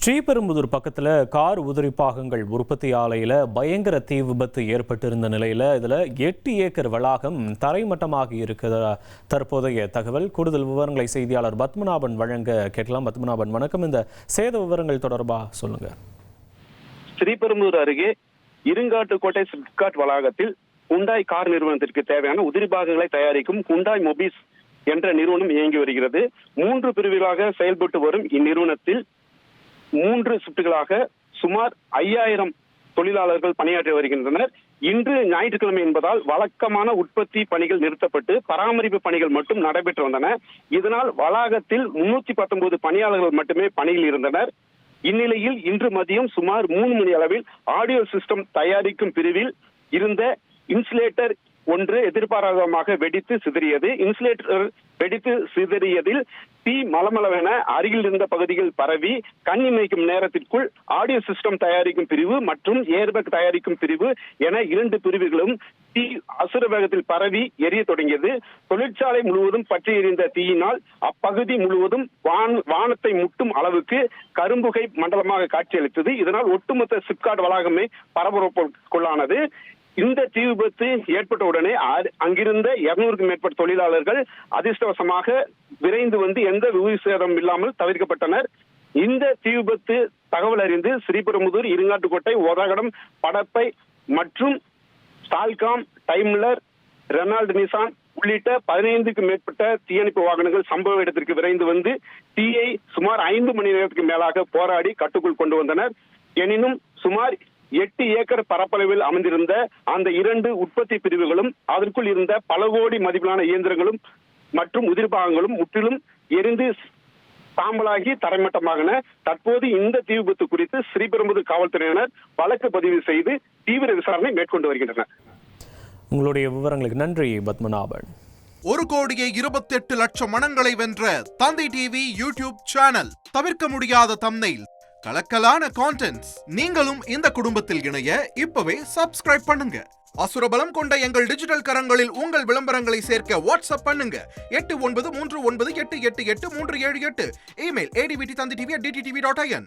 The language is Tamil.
ஸ்ரீபெரும்புதூர் பக்கத்தில் கார் உதிரி பாகங்கள் உற்பத்தி ஆலையில் பயங்கர தீ விபத்து ஏற்பட்டிருந்த நிலையில் இதில் 8 ஏக்கர் வளாகம் தரைமட்டமாகி இருக்கிற தற்போதைய தகவல். கூடுதல் விவரங்களை செய்தியாளர் பத்மநாபன் வழங்க கேட்கலாம். பத்மநாபன், வணக்கம். இந்த சேத விவரங்கள் தொடர்பாக சொல்லுங்க. ஸ்ரீபெரும்புதூர் அருகே இருங்காட்டுக்கோட்டை சிப்காட் வளாகத்தில் ஹுண்டாய் கார் நிறுவனத்திற்கு தேவையான உதிரி பாகங்களை தயாரிக்கும் ஹுண்டாய் மொபிஸ் என்ற நிறுவனம் இயங்கி வருகிறது. 3 பிரிவுகளாக செயல்பட்டு வரும் இந்நிறுவனத்தில் 3 ஷிப்டுகளாக சுமார் 5000 தொழிலாளர்கள் பணியாற்றி வருகின்றனர். இன்று ஞாயிற்றுக்கிழமை என்பதால் வழக்கமான உற்பத்தி பணிகள் நிறுத்தப்பட்டு பராமரிப்பு பணிகள் மட்டும் நடைபெற்று வந்தன. இதனால் வளாகத்தில் 319 பணியாளர்கள் மட்டுமே பணியில் இருந்தனர். இந்நிலையில் இன்று மதியம் சுமார் 3 மணி அளவில் ஆடியோ சிஸ்டம் தயாரிக்கும் பிரிவில் இருந்த இன்சுலேட்டர் ஒன்று எதிர்பாராதமாக வெடித்து சிதறியது. இன்சுலேட்டர் வெடித்து சிதறியதில் தீ மலமளவென அருகில் இருந்த பகுதிகள் பரவி கண் இமைக்கும் நேரத்திற்குள் ஆடியோ சிஸ்டம் தயாரிக்கும் பிரிவு மற்றும் ஏர்பேக் தயாரிக்கும் பிரிவு என 2 பிரிவுகளும் தீ அசுர வேகத்தில் பரவி எரிய தொடங்கியது. தொழிற்சாலை முழுவதும் பற்றி எறிந்த தீயினால் அப்பகுதி முழுவதும் வானத்தை முட்டும் அளவுக்கு கரும்புகை மண்டலமாக காட்சியளித்தது. இதனால் ஒட்டுமொத்த சிப்காட் வளாகமே பரபரப்புக்குள்ளானது. இந்த தீ விபத்து ஏற்பட்ட உடனே அங்கிருந்த 200க்கும் மேற்பட்ட தொழிலாளர்கள் அதிர்ஷ்டவசமாக விரைந்து வந்து எந்த உயிர் சேதம் இல்லாமல் தவிர்க்கப்பட்டனர். இந்த தீ விபத்து தகவல் அறிந்து ஸ்ரீபெரும்புதூர், இருங்காட்டுக்கோட்டை, ஒதகடம், படப்பை மற்றும் ஸ்டால்காம், டைம்லர், ரெனால்ட் நிசான் உள்ளிட்ட 15க்கும் மேற்பட்ட தீயணைப்பு வாகனங்கள் சம்பவ இடத்திற்கு விரைந்து வந்து தீயை சுமார் 5 மணி நேரத்துக்கு மேலாக போராடி கட்டுக்குள் கொண்டு வந்தனர். எனினும் சுமார் 8 ஏக்கர் பரப்பளவில் அமைந்திருந்த அந்த 2 உற்பத்தி பிரிவுகளும் அதற்குள் இருந்த பல கோடி மதிப்பிலான இயந்திரங்களும் மற்றும் உதிர்பாகங்களும் முற்றிலும் எரிந்து சாம்பலாகி தரைமட்டமாகின. தற்போது இந்த தீ விபத்து குறித்து ஸ்ரீபெரும்புதூர் காவல்துறையினர் வழக்கு பதிவு செய்து தீவிர விசாரணை மேற்கொண்டு வருகின்றனர். உங்களுடைய விவரங்களுக்கு நன்றி பத்மநாபன். 1,28,00,000 மனங்களை வென்ற தந்தை டிவி யூடியூப் சேனல். தவிர்க்க முடியாத தம்ப்நெயில், கலக்கலான கான்டென்ட்ஸ். நீங்களும் இந்த குடும்பத்தில் இணைய இப்பவே சப்ஸ்கிரைப் பண்ணுங்க. அசுரபலம் கொண்ட எங்கள் டிஜிட்டல் கரங்களில் உங்கள் விளம்பரங்களை சேர்க்க வாட்ஸ்அப் பண்ணுங்க. 8939888378. Email advttv@dttv.in.